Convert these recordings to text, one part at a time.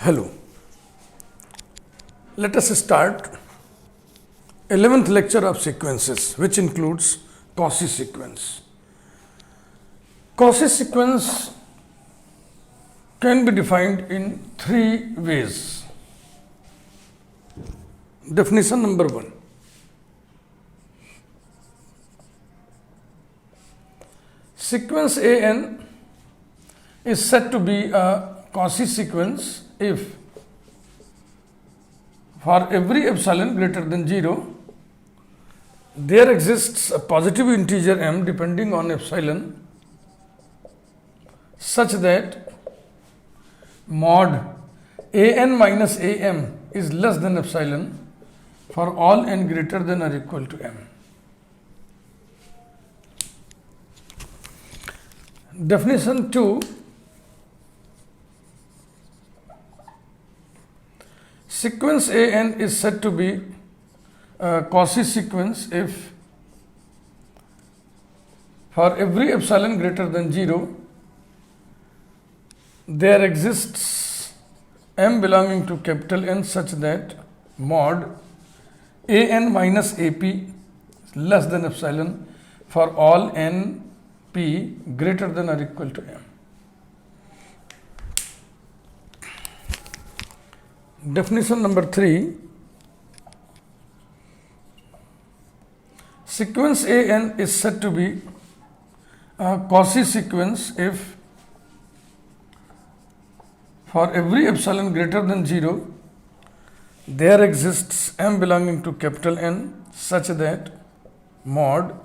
Hello. Let us start 11th lecture of sequences, which includes Cauchy sequence. Cauchy sequence can be defined in three ways. Definition number 1. Sequence AN is said to be a Cauchy sequence if for every epsilon greater than 0, there exists a positive integer m depending on epsilon such that mod an minus am is less than epsilon for all n greater than or equal to m. Definition 2. Sequence AN is said to be a Cauchy sequence if for every epsilon greater than 0, there exists m belonging to capital N such that mod an minus ap is less than epsilon for all n p greater than or equal to m. Definition number 3. Sequence AN is said to be a Cauchy sequence if for every epsilon greater than 0, there exists m belonging to capital N such that mod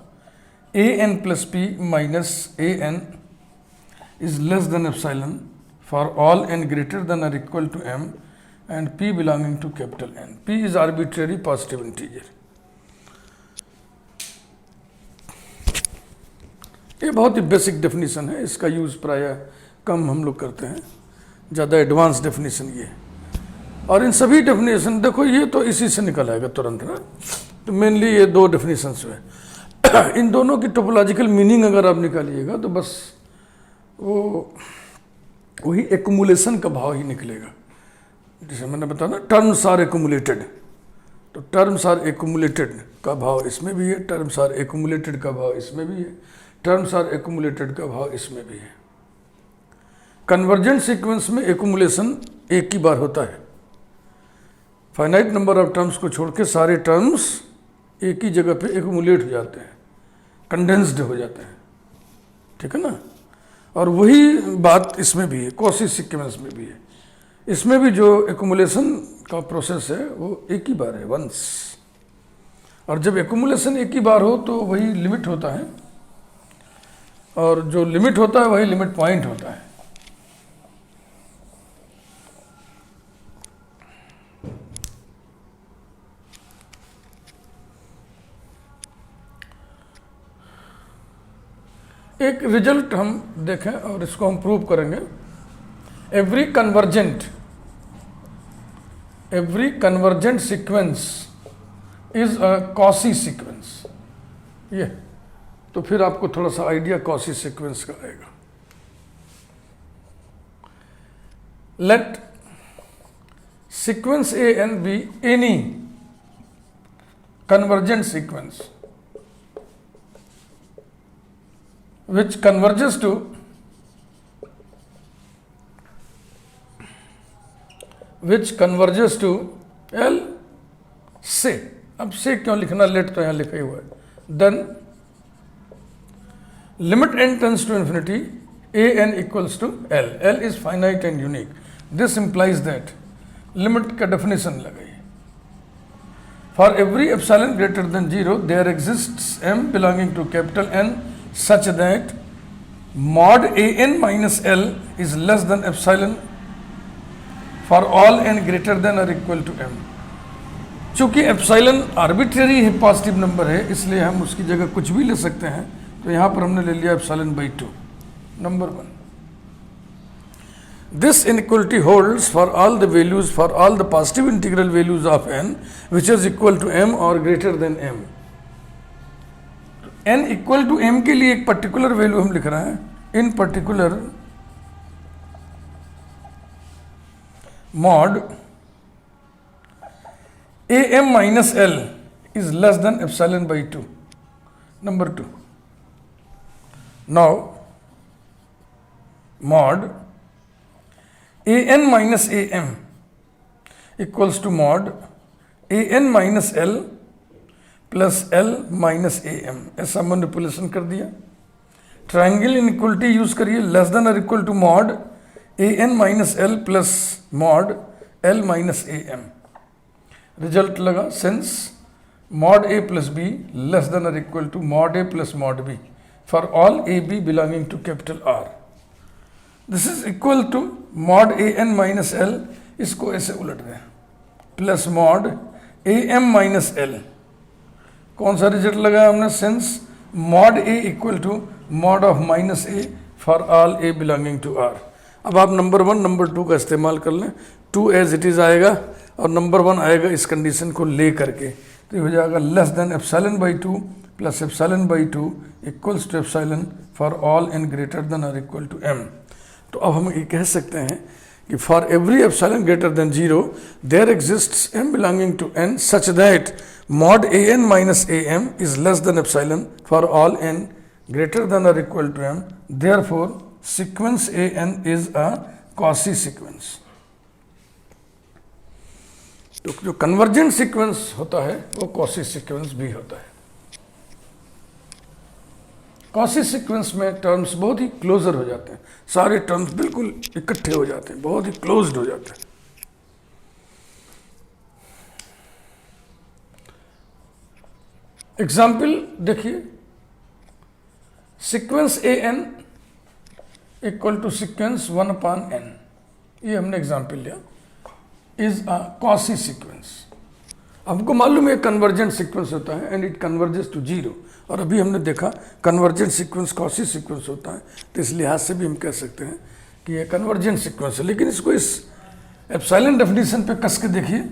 an plus p minus an is less than epsilon for all n greater than or equal to m and p belonging to capital N. P is arbitrary positive integer. ये बहुत ही basic definition है, इसका use प्रायः कम हम लोग करते हैं, ज़्यादा एडवांस डेफिनेशन ये है. और इन सभी डेफिनेशन देखो, ये तो इसी से निकल आएगा तुरंत ना. तो मेनली ये दो डेफिनेशंस है. इन दोनों की टोपोलॉजिकल मीनिंग अगर आप निकालिएगा तो बस वही एक्युमुलेशन का भाव ही निकलेगा. जैसे मैंने बताया ना, टर्म्स आर एक्युमुलेटेड, तो टर्म्स आर एक्युमुलेटेड का भाव इसमें भी है, टर्म्स आर एक्युमुलेटेड का भाव इसमें भी है, टर्म्स आर एक्युमुलेटेड का भाव इसमें भी है. कन्वर्जेंट सीक्वेंस में एक्युमुलेशन एक ही बार होता है. फाइनाइट नंबर ऑफ टर्म्स को छोड़ के सारे टर्म्स एक ही जगह पे एक्युमुलेट हो जाते हैं, कंडेंस्ड हो जाते हैं. ठीक है ना. और वही बात इसमें भी है, कॉची सीक्वेंस में भी है. इसमें भी जो एक्युमुलेशन का प्रोसेस है वो एक ही बार है, वंस. और जब एक्युमुलेशन एक ही बार हो तो वही लिमिट होता है, और जो लिमिट होता है वही लिमिट पॉइंट होता है. एक रिजल्ट हम देखें और इसको हम प्रूव करेंगे. Every convergent sequence is a Cauchy sequence. ये तो फिर आपको थोड़ा सा आइडिया Cauchy sequence का आएगा. Let sequence AN be any convergent sequence which converges to L से. अब से क्यों लिखना, लेट तो यहाँ लिखा ही हुआ है. Then limit n tends to infinity an equals to L. L is finite and unique. This implies that limit का डेफिनेशन लगाइए. For every epsilon greater than 0, there exists m belonging to capital N such that mod an minus L is less than epsilon for all n greater than or equal to m. चूंकि epsilon arbitrary है, positive number है, इसलिए हम उसकी जगह कुछ भी ले सकते हैं. तो यहाँ पर हमने ले लिया epsilon by 2. Number 1. This inequality holds for all the values, for all the positive integral values of n which is equal to m or greater than m. n equal to m के लिए एक particular value हम लिख रहे हैं. इन particular mod am minus l is less than epsilon by 2. Number 2. Now mod an minus am equals to mod an minus l plus l minus A M, ऐसा manipulation कर दिया। ट्रायंगल इनइक्वलिटी यूज करिए, less than और equal to mod A N minus L plus mod L minus A M. Result लगा since mod A plus B less than और equal to mod A plus mod B for all A B belonging to capital R. This is equal to mod A N minus L, इसको ऐसे उलट दें, plus mod A M minus L. कौन सा result लगाया हमने? Since mod A equal to mod of minus A for all A belonging to R. अब आप नंबर 1 नंबर 2 का इस्तेमाल कर लें, 2 एज इट इज़ आएगा और नंबर 1 आएगा इस कंडीशन को ले करके, तो ये हो जाएगा less than epsilon by 2 plus epsilon by 2 equals to epsilon for all N greater than और इक्वल टू एम। तो अब हम ये कह सकते हैं कि for every epsilon greater than 0 there exists m belonging to n such that mod an minus am is less than epsilon for all n greater than or equal to m. Therefore, sequence an is a Cauchy sequence. तो जो convergent sequence होता है वो Cauchy sequence भी होता है। Cauchy sequence में terms बहुत ही क्लोजर हो जाते हैं, सारे टर्म्स बिल्कुल इकट्ठे हो जाते हैं, बहुत ही क्लोज्ड हो जाते हैं। एग्जाम्पल देखिए, sequence A N equal to sequence 1/n, ये हमने एग्जाम्पल लिया, इज अ Cauchy सीक्वेंस। हमको मालूम है कन्वर्जेंट सीक्वेंस होता है एंड इट कन्वर्जेस टू 0, और अभी हमने देखा कन्वर्जेंट सीक्वेंस Cauchy सीक्वेंस होता है, तो इस लिहाज से भी हम कह सकते हैं कि ये कन्वर्जेंट सीक्वेंस है। लेकिन इसको इस एप्सिलॉन डेफिनेशन पे कस के देखिए,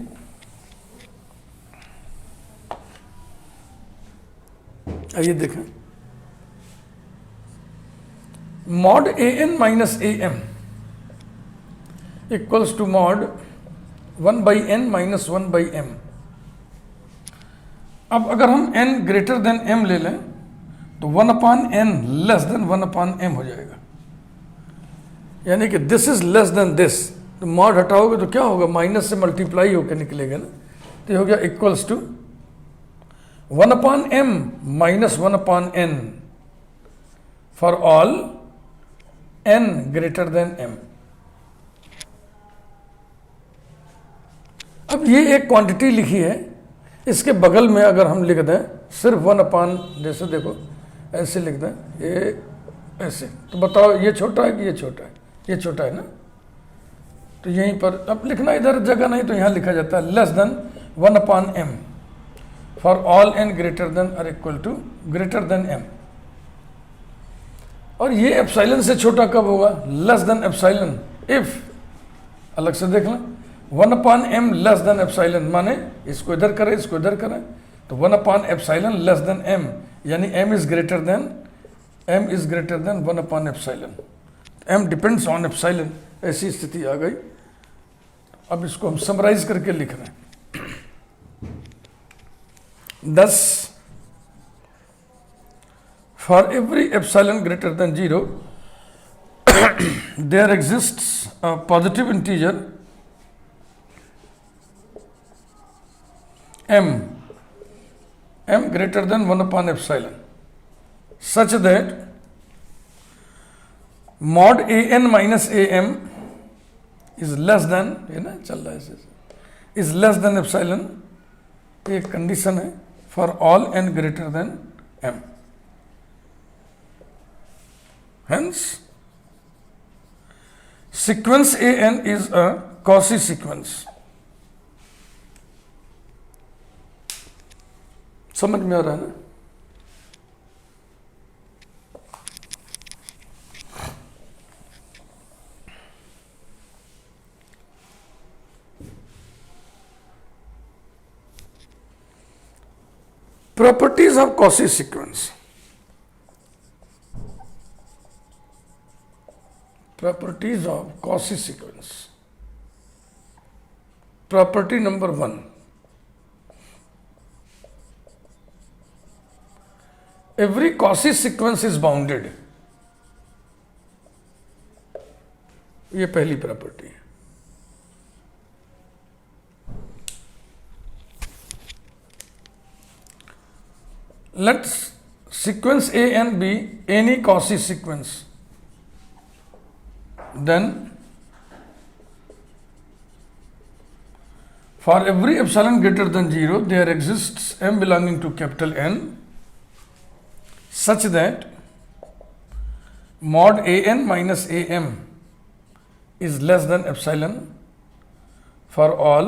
आइए देखें, mod A N minus A M equals to mod 1/n minus 1/m। अब अगर हम n ग्रेटर देन m ले लें तो 1/n लेस देन 1/m हो जाएगा, यानी कि this is less then this, तो मॉड हटाओगे तो क्या होगा? माइनस से मल्टीप्लाई होकर निकलेगा ना, तो हो गया equals to 1/m minus 1/n for all n greater than m। अब ये एक क्वांटिटी लिखी है, इसके बगल में अगर हम लिख दें सिर्फ 1/, जैसे देखो ऐसे लिख दें, ये ऐसे, तो बताओ ये छोटा है कि ये छोटा है? ये छोटा है ना, तो यहीं पर अब लिखना, इधर जगह नहीं तो यहाँ लिखा जाता है less than 1/m for all n greater than और equal to greater than m। और ये एप्सिलॉन से छोटा कब होगा? लेस देन एप्सिलॉन इफ, अलग से देख लें, 1/m लेस देन एप्सिलॉन, माने इसको इधर करें इसको इधर करें, तो 1/epsilon लेस देन m, यानी m is greater than 1/epsilon। m depends on epsilon, ऐसी स्थिति आ गई। अब इसको हम समराइज करके लिख रहे हैं। Thus, for every epsilon greater than 0, there exists a positive integer m greater than 1/epsilon, such that mod an minus am is less than, ये ना चल रहा है, is less than epsilon, एक कंडीशन है for all n greater than m। Hence, sequence an is a Cauchy sequence। समझ में आ रहा है ना? Properties of Cauchy sequence। Properties of Cauchy sequence। Property number 1, every Cauchy sequence is bounded. ये पहली property है. Let sequence A and B any Cauchy sequence. Then for every epsilon greater than 0 there exists m belonging to capital N such that mod an minus am is less than epsilon for all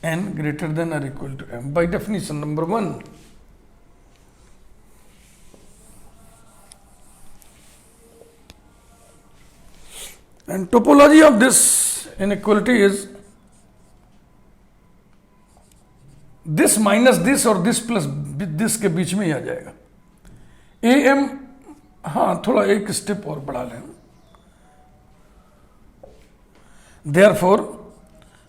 n greater than or equal to m. By definition number 1, and topology of this inequality is this minus this और this plus this के बीच में ही आ जाएगा. am, हाँ थोड़ा एक step और बढ़ा लें. Therefore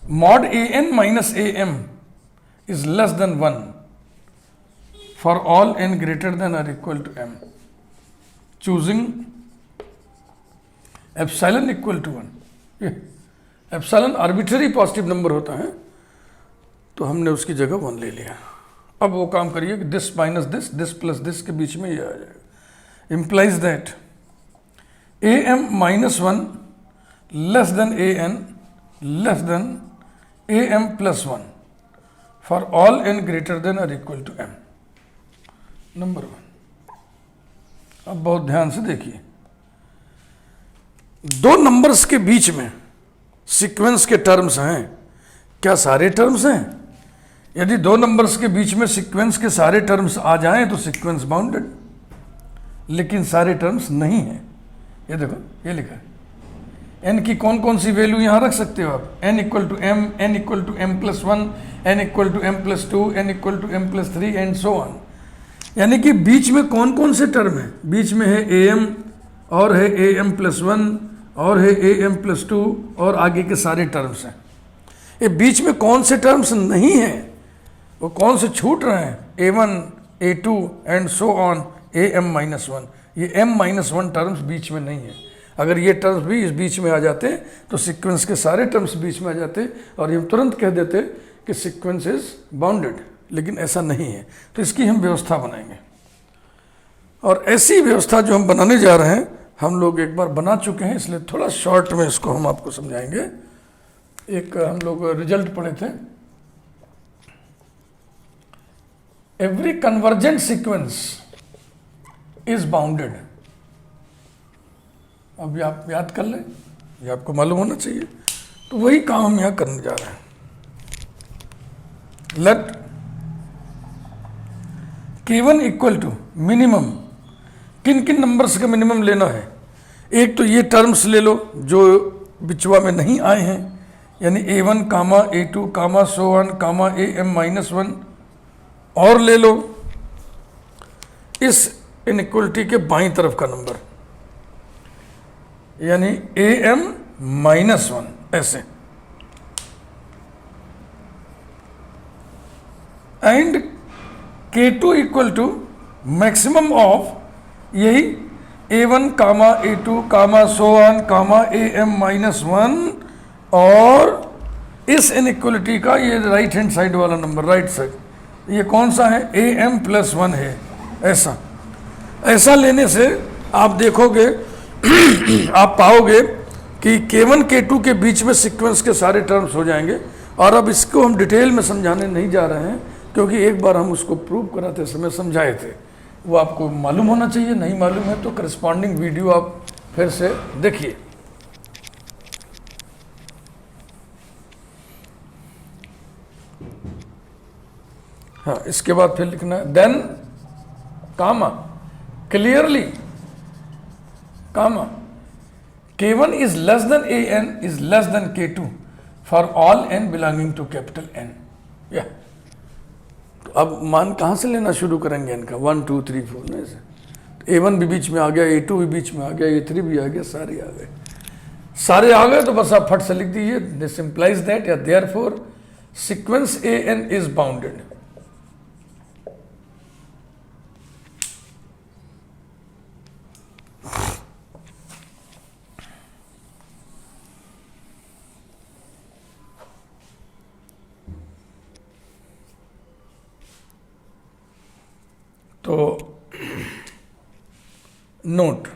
mod an minus am is less than 1 for all n greater than or equal to m, choosing epsilon equal to 1. Epsilon arbitrary positive number होता है, तो हमने उसकी जगह 1 ले लिया. अब वो काम करिए कि this minus this plus this के बीच में ये आ जाएगा. implies that am minus 1 less than an less than am plus 1 for all n greater than or equal to m. Number 1. अब बहुत ध्यान से देखिए, दो नंबर्स के बीच में सीक्वेंस के टर्म्स हैं. क्या सारे टर्म्स हैं? यदि दो नंबर्स के बीच में सीक्वेंस के सारे टर्म्स आ जाएं तो सीक्वेंस बाउंडेड, लेकिन सारे टर्म्स नहीं हैं. ये देखो, ये लिखा है. n की कौन कौन सी वैल्यू यहां रख सकते हो आप? n equal to m, n equal to m plus 1, n equal to m plus 2, n equal to m plus 3 and so on. यानी कि बीच में कौन कौन से टर्म है? बीच में है am और है am प्लस 1 और है am प्लस 2 और आगे के सारे टर्म्स हैं. ये बीच में कौन से टर्म्स नहीं हैं, वो कौन से छूट रहे हैं? a1, a2 and so on am minus 1. ये m माइनस 1 टर्म्स बीच में नहीं है. अगर ये टर्म्स भी इस बीच में आ जाते तो सीक्वेंस के सारे टर्म्स बीच में आ जाते और हम तुरंत कह देते कि सीक्वेंस इज बाउंडेड, लेकिन ऐसा नहीं है. तो इसकी हम व्यवस्था बनाएंगे, और ऐसी व्यवस्था जो हम बनाने जा रहे हैं हम लोग एक बार बना चुके हैं, इसलिए थोड़ा शॉर्ट में इसको हम आपको समझाएंगे. एक हम लोग रिजल्ट पढ़े थे, every convergent sequence is bounded. अब आप याद कर लें, ये आपको मालूम होना चाहिए. तो वही काम हम यहां करने जा रहे हैं. Let k1 equal to minimum. किन किन नंबर्स का मिनिमम लेना है? एक तो ये टर्म्स ले लो जो बिचवा में नहीं आए हैं, यानी a1 comma a2 comma so on comma am minus 1, और ले लो इस इनइक्वलिटी के बाईं तरफ का नंबर, यानी am माइनस 1 ऐसे. And k2 equal to maximum of यही a1 comma a2 comma so on comma am minus 1 और इस इनइक्वलिटी का ये राइट हैंड साइड वाला नंबर, राइट साइड, ये कौन सा है? am प्लस 1 है. ऐसा लेने से आप देखोगे आप पाओगे कि k1 k2 के बीच में सीक्वेंस के सारे टर्म्स हो जाएंगे. और अब इसको हम डिटेल में समझाने नहीं जा रहे हैं, क्योंकि एक बार हम उसको प्रूव कराते समय समझाए थे, वो आपको मालूम होना चाहिए. नहीं मालूम है तो करस्पॉन्डिंग वीडियो आप फिर से देखिए. हाँ, इसके बाद फिर लिखना है then comma clearly comma k1 is less than an is less than k2 for all n belonging to capital N. या तो अब मान कहाँ से लेना शुरू करेंगे n का? 1 2 3 4 नहीं से. a1 भी बीच में आ गया, a2 भी बीच में आ गया, a3 भी आ गया, सारे आ गए. तो बस आप फट से लिख दीजिए दिस इम्प्लाइज दैट या therefore sequence an is bounded. तो नोट,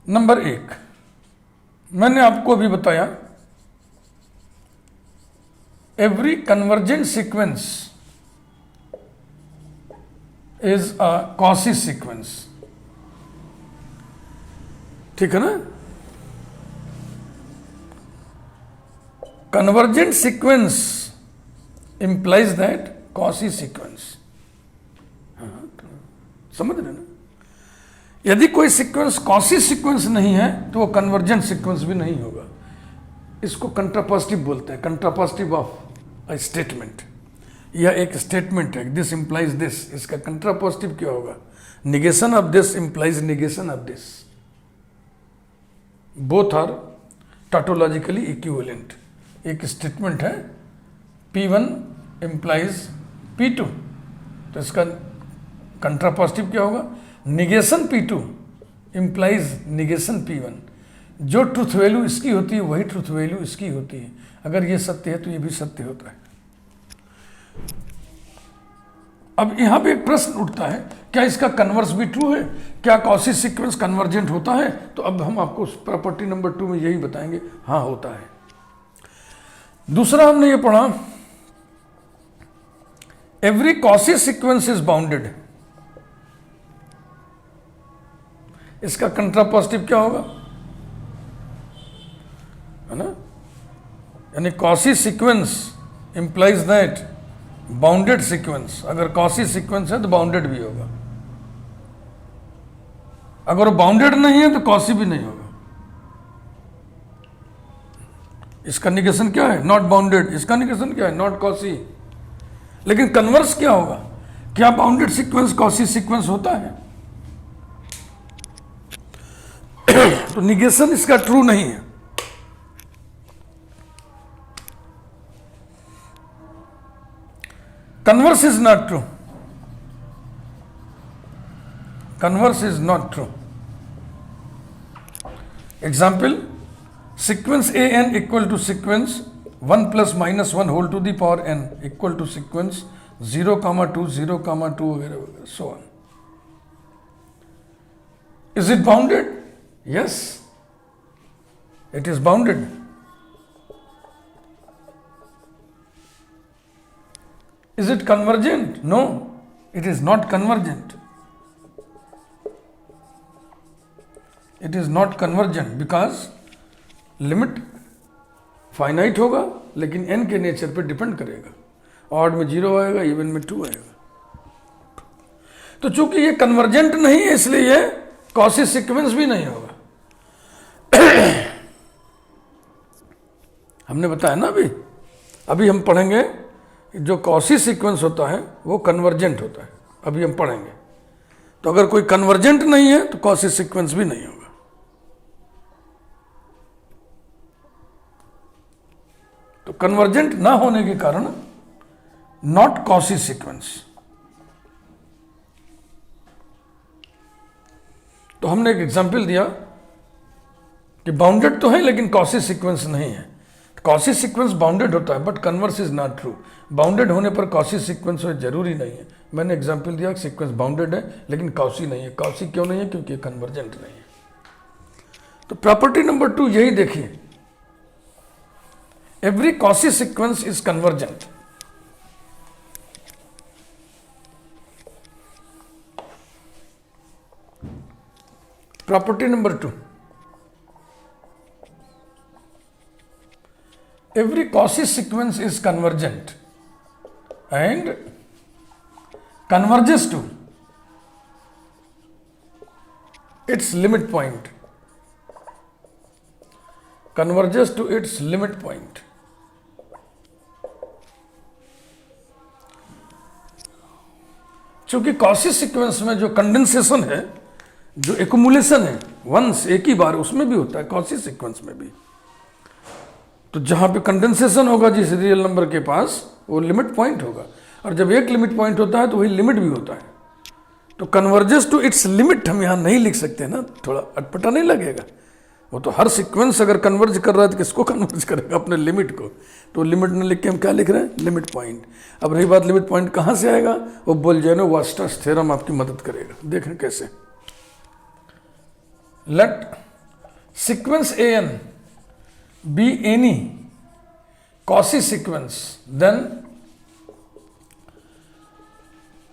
नंबर 1, मैंने आपको अभी बताया every convergent sequence is a quasi sequence, ठीक है ना। Convergent sequence implies that quasi sequence, समझ रहे ना। यदि कोई सीक्वेंस कॉसी सीक्वेंस नहीं है तो वो कन्वर्जेंट सीक्वेंस भी नहीं होगा। इसको कंट्रापॉजिटिव बोलते हैं, कंट्रापॉजिटिव ऑफ अ स्टेटमेंट। यह एक स्टेटमेंट है, दिस इंप्लाइज दिस, इसका कंट्रापॉजिटिव क्या होगा? Negation of this implies negation of this. Both are tautologically equivalent. एक स्टेटमेंट है P1 इंप्लाइज P2, तो इसका कंट्रापॉजिटिव क्या होगा? Negation P2 implies negation P1। जो ट्रुथ वैल्यू इसकी होती है वही ट्रुथ वैल्यू इसकी होती है। अगर ये सत्य है तो ये भी सत्य होता है। अब यहां पे एक प्रश्न उठता है, क्या इसका कन्वर्स भी ट्रू है? क्या कॉसी सीक्वेंस कन्वर्जेंट होता है? तो अब हम आपको प्रॉपर्टी नंबर 2 में यही बताएंगे, हाँ होता है। दूसरा हमने ये पढ़ा every quasi sequence is bounded. इसका कंट्रापॉजिटिव क्या होगा? है ना, यानी quasi sequence implies that bounded sequence. अगर कॉसी सीक्वेंस है तो बाउंडेड भी होगा, अगर वो बाउंडेड नहीं है तो कॉसी भी नहीं होगा। इसका निगेशन क्या है? Not bounded. इसका निगेशन क्या है? Not quasi. लेकिन कन्वर्स क्या होगा? क्या बाउंडेड सीक्वेंस कॉसी सीक्वेंस होता है? तो निगेशन इसका ट्रू नहीं है। Converse is not true, converse is not true. Example, sequence A N equal to sequence 1 + -1 whole to the power n equal to sequence 0,2 0,2 वगैरह वगैरह so on. Is it bounded? Yes, it is bounded. Is it convergent? No, it is not convergent. It is not convergent because limit finite होगा लेकिन n के nature पे depend करेगा। Odd में 0 आएगा, even में 2 आएगा। तो चूंकि ये कन्वर्जेंट नहीं है इसलिए ये कॉसी सीक्वेंस भी नहीं होगा। हमने बताया ना अभी हम पढ़ेंगे जो कॉसी सीक्वेंस होता है वो कन्वर्जेंट होता है, अभी हम पढ़ेंगे। तो अगर कोई कन्वर्जेंट नहीं है तो कॉसी सीक्वेंस भी नहीं होगा। तो कन्वर्जेंट ना होने के कारण नॉट कॉसी सीक्वेंस। तो हमने एक एग्जांपल दिया कि बाउंडेड तो है लेकिन कॉसी सीक्वेंस नहीं है। कॉसी सीक्वेंस बाउंडेड होता है but converse is not true. Bounded होने पर कॉसी सीक्वेंस हो जरूरी नहीं है। मैंने एग्जांपल दिया सीक्वेंस बाउंडेड है लेकिन कॉसी नहीं है। कॉसी क्यों नहीं है? क्योंकि कन्वर्जेंट नहीं है। तो प्रॉपर्टी नंबर 2 यही देखिए, every quasi sequence is convergent. Property number 2, every Cauchy sequence is convergent and converges to its limit point. Converges to its limit point. चूंकि Cauchy सीक्वेंस में जो कंडेंसेशन है जो एक्युमुलेशन है वंस एक ही बार, उसमें भी होता है, कॉची सीक्वेंस में भी। तो जहां पे कंडेंसेशन होगा जिस रियल नंबर के पास, वो लिमिट पॉइंट होगा, और जब एक लिमिट पॉइंट होता है तो वही लिमिट भी होता है। तो कन्वर्जेस टू इट्स लिमिट हम यहां नहीं लिख सकते ना, थोड़ा अटपटा नहीं लगेगा? वो तो हर सीक्वेंस अगर कन्वर्ज कर रहा है तो किसको कन्वर्ज करेगा? अपने लिमिट को। तो लिमिट ने लिख के हम क्या लिख रहे हैं? Limit point. अब रही बात लिमिट पॉइंट कहां से आएगा, वो बोल्जेनो-वास्टस थ्योरम आपकी मदद करेगा। देखें कैसे। Let sequence an be any Cauchy sequence, then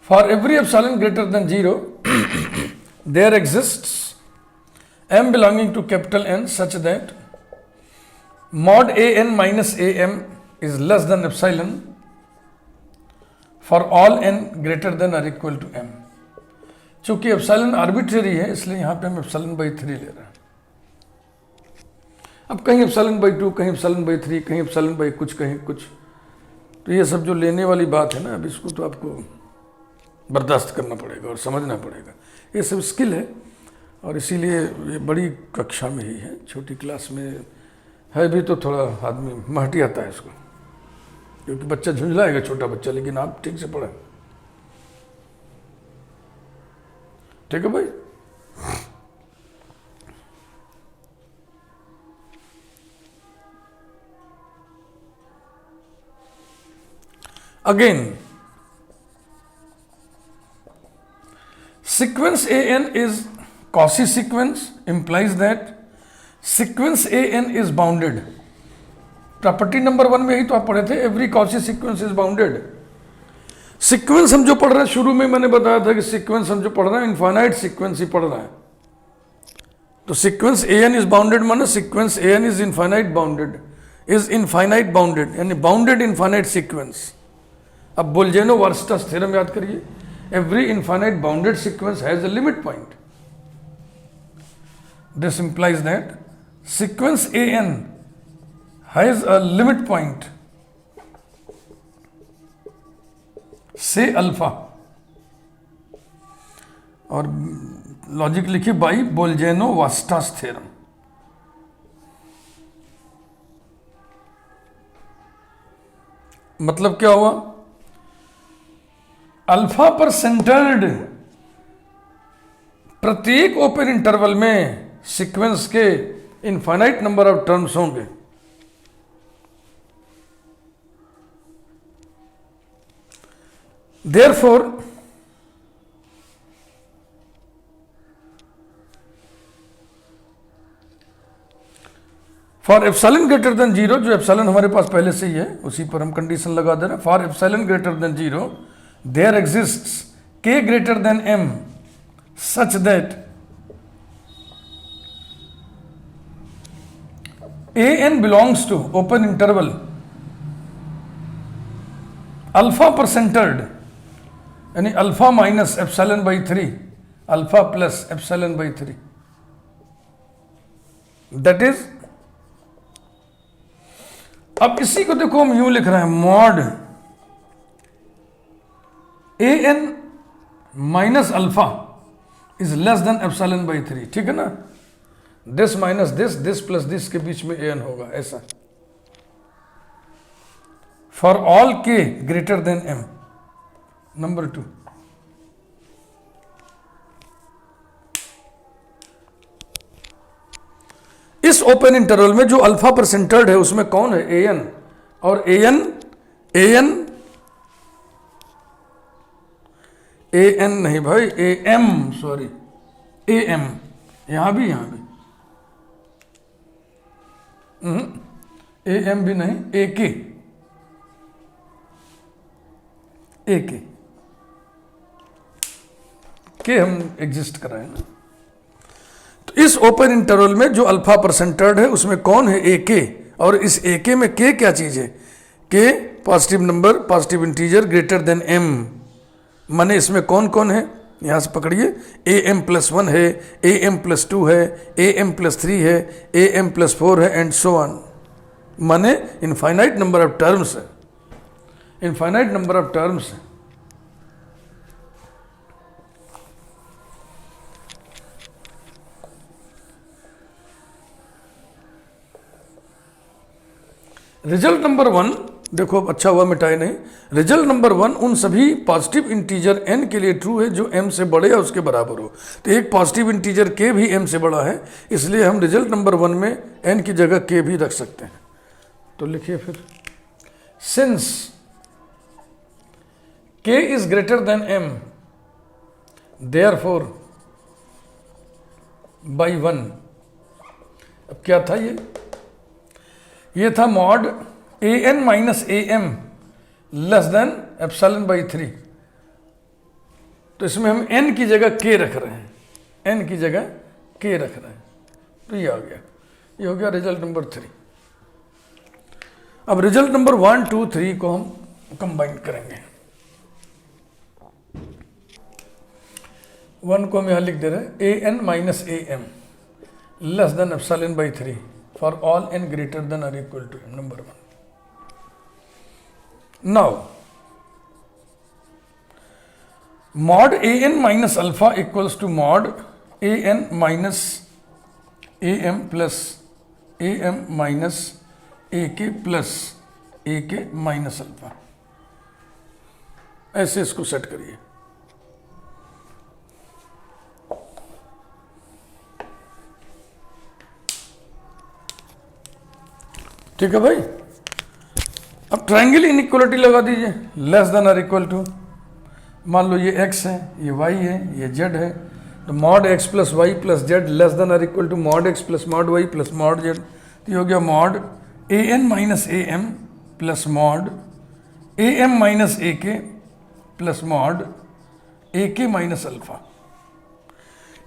for every epsilon greater than 0 there exists m belonging to capital N such that mod an minus am is less than epsilon for all n greater than or equal to m। चूंकि epsilon arbitrary है इसलिए यहां पे हम epsilon by 3 ले रहे हैं। अब कहीं एप्सिलॉन बाई 2, कहीं एप्सिलॉन बाई 3, कहीं एप्सिलॉन बाई कुछ, कहीं कुछ। तो ये सब जो लेने वाली बात है ना, अब इसको तो आपको बर्दाश्त करना पड़ेगा और समझना पड़ेगा। ये सब स्किल है, और इसीलिए ये बड़ी कक्षा में ही है, छोटी क्लास में है भी तो थोड़ा आदमी महटी आता है इसको, क्योंकि बच्चा झुंझलाएगा, छोटा बच्चा, लेकिन आप ठीक से पढ़ें। ठीक है भाई। Again, sequence an is Cauchy sequence implies that sequence an is bounded। Property number 1 में ही तो आप पढ़े थे, every Cauchy sequence is bounded। Sequence हम जो पढ़ रहे हैं, शुरू में मैंने बताया था कि सीक्वेंस हम जो पढ़ रहे हैं इनफाइनाइट सीक्वेंस ही पढ़ रहे हैं। तो सीक्वेंस an इज बाउंडेड माने sequence an is infinite bounded, यानी बाउंडेड इनफाइनाइट सीक्वेंस। अब बोल्जेनो-वार्स्टस थ्योरम याद करिए, every infinite bounded sequence has a limit point. This implies that sequence an has a limit point से अल्फा, और logic लिखिए by बोल्जेनो-वार्स्टस theorem. मतलब क्या हुआ? अल्फा पर सेंटर्ड प्रत्येक ओपन इंटरवल में सीक्वेंस के इनफाइनाइट नंबर ऑफ टर्म्स होंगे। Therefore, for epsilon greater than 0, जो एप्सिलॉन हमारे पास पहले से ही है उसी पर हम कंडीशन लगा दे रहे हैं। For epsilon greater than 0 there exists k greater than m such that an belongs to open interval alpha पर सेंटर्ड, यानी alpha minus epsilon by 3, alpha plus epsilon by 3, that is. अब इसी को देखो हम यूं लिख रहे हैं, mod an minus alpha is less than epsilon by 3। ठीक है ना? This minus this plus this के बीच में an होगा, ऐसा। For all k greater than m। Number 2, इस ओपन इंटरवल में जो अल्फा पर सेंटर्ड है उसमें कौन है? an। और an नहीं भाई, am, सॉरी, am, यहां भी am भी नहीं, ak के हम एग्जिस्ट कर रहे हैं ना। तो इस ओपन इंटरवल में जो अल्फा पर सेंटर्ड है उसमें कौन है? ak। और इस ak में k क्या चीज है? k positive number, positive integer greater than m। माने इसमें कौन कौन है? यहां से पकड़िए, am+1 है, am+2 है, am+3 है, am+4 है, एंड सो ऑन। माने इनफाइनाइट नंबर ऑफ टर्म्स है, इनफाइनाइट नंबर ऑफ टर्म्स है। रिजल्ट नंबर 1 देखो, अच्छा हुआ मिटाए नहीं। रिजल्ट नंबर 1 उन सभी पॉजिटिव इंटीजर n के लिए ट्रू है जो m से बड़े या उसके बराबर हो। तो एक पॉजिटिव इंटीजर k भी m से बड़ा है, इसलिए हम रिजल्ट नंबर 1 में n की जगह k भी रख सकते हैं। तो लिखिए फिर, since k is greater than m therefore by 1। अब क्या था ये था mod an minus am less than epsilon by 3। तो इसमें हम n की जगह k रख रहे हैं, n की जगह k रख रहे हैं। तो ये आ गया, ये हो गया रिजल्ट नंबर 3। अब रिजल्ट नंबर 1, 2, 3 को हम कंबाइन करेंगे। 1 को हम यहां लिख दे रहे हैं an minus am less than epsilon by 3 for all n greater than और equal to m, number 1। Now, mod an minus alpha equals to mod an minus am plus am minus ak plus ak minus alpha। ऐसे इसको set करिए। ठीक है भाई। अब triangle inequality लगा दीजिए, लेस देन और इक्वल टू, मान लो ये x है, ये y है, ये z है, तो mod x plus Y plus Z less than और equal to mod x plus mod Y plus mod Z. तो ये हो गया mod an minus am plus mod am minus ak plus mod ak minus alpha.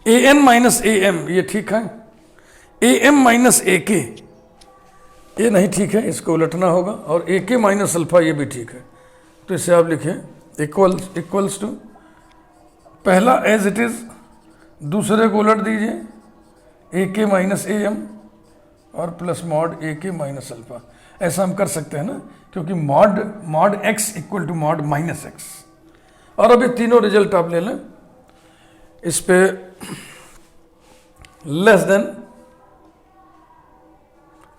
an minus am ये ठीक है, am minus ak ये नहीं ठीक है, इसको उलटना होगा, और ए के माइनस अल्फा ये भी ठीक है। तो इसे आप लिखें इक्वल्स टू, पहला एज इट इज, दूसरे को उलट दीजिए, ए के माइनस ए एम और प्लस मॉड ए के माइनस अल्फा। ऐसा हम कर सकते हैं ना, क्योंकि mod x equal to mod minus x. और अब ये तीनों रिजल्ट आप ले लें, इस पे less than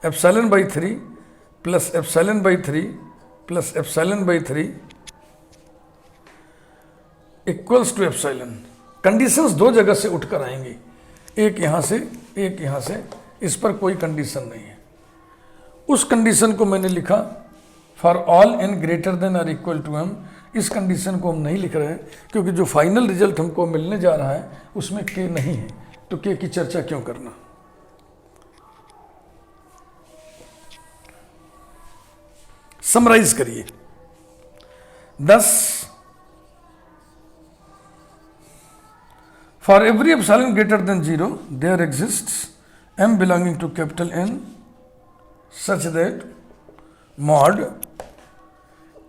epsilon by 3 plus epsilon by 3 plus epsilon by 3 equals to epsilon. Conditions दो जगह से उठकर आएंगी, एक यहां से एक यहां से, इस पर कोई कंडीशन नहीं है। उस कंडीशन को मैंने लिखा for all n greater than और इक्वल टू m। इस कंडीशन को हम नहीं लिख रहे हैं क्योंकि जो फाइनल रिजल्ट हमको मिलने जा रहा है उसमें k नहीं है, तो k की चर्चा क्यों करना। समराइज करिए। 10 for every epsilon greater than 0 there exists m belonging to capital N such that mod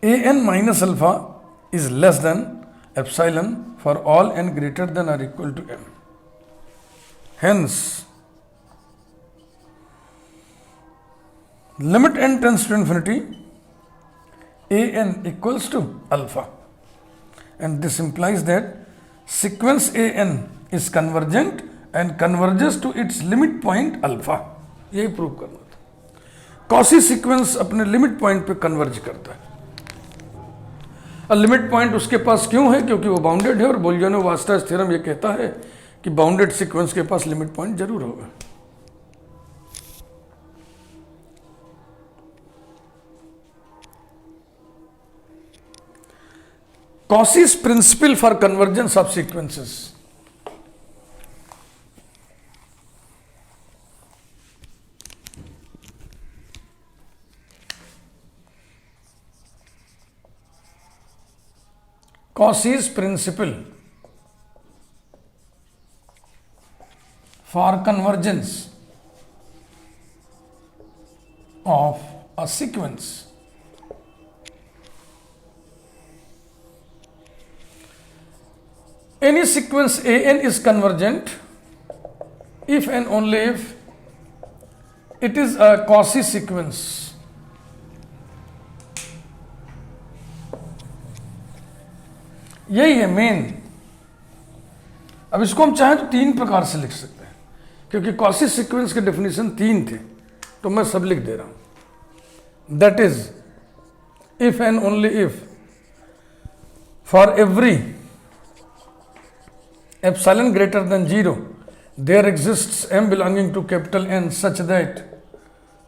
an minus alpha is less than epsilon for all n greater than और equal to m। Hence limit n tends to infinity an equals to alpha, and this implies that sequence an is convergent and converges to its limit point alpha। यही prove करना था। Quasi sequence अपने limit point पे converge करता है। और limit point उसके पास क्यों है? क्योंकि वो बाउंडेड है, और बोल्जानो-वास्टाज थ्योरम ये कहता है कि बाउंडेड सीक्वेंस के पास लिमिट पॉइंट जरूर होगा। Cauchy's principle for convergence of sequences। Cauchy's principle for convergence of a sequence any sequence an is convergent if and only if it is a Cauchy sequence। यही है main. अब इसको हम चाहें तो 3 प्रकार से लिख सकते हैं, क्योंकि Cauchy सीक्वेंस के डेफिनेशन 3 थे, तो मैं सब लिख दे रहा हूं। that is if and only if for every epsilon greater than 0 there exists m belonging to capital N such that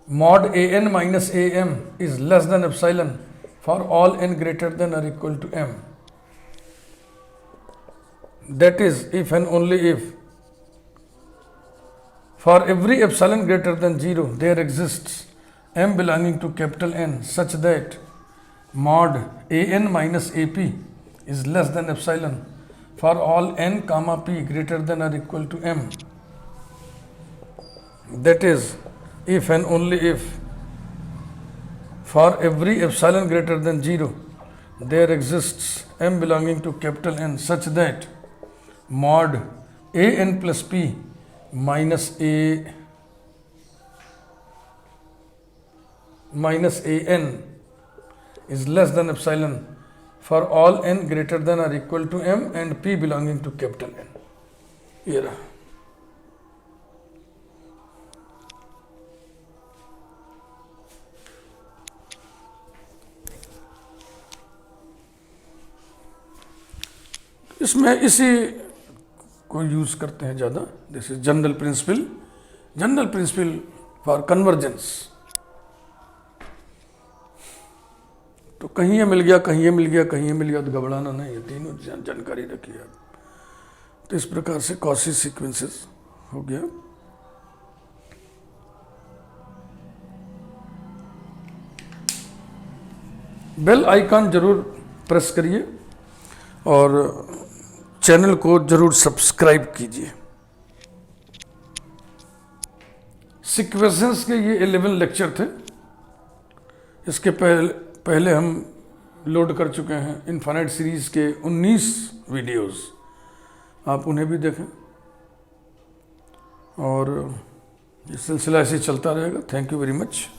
mod an minus am is less than epsilon for all n greater than or equal to m. That is if and only if for every epsilon greater than 0 there exists m belonging to capital N such that mod an minus ap is less than epsilon for all n comma p greater than or equal to m. That is if and only if for every epsilon greater than 0 there exists m belonging to capital N such that mod an plus p minus an is less than epsilon for all n greater than or equal to m and p belonging to capital N. ये रहा। इसमें इसी को use करते हैं ज़्यादा। This is general principle for convergence. तो कहीं ये मिल गया, कहीं ये मिल गया, कहीं ये मिल गया, तो घबराना नहीं है, तीनों जानकारी रखिए आप। तो इस प्रकार से कॉची सीक्वेंसेस हो गया। बेल आइकन जरूर प्रेस करिए और चैनल को जरूर सब्सक्राइब कीजिए। सीक्वेंसेस के ये 11 लेक्चर थे। इसके पहले हम लोड कर चुके हैं इनफाइनाइट सीरीज के 19 वीडियोस, आप उन्हें भी देखें और ये सिलसिला ऐसे चलता रहेगा। Thank you very much.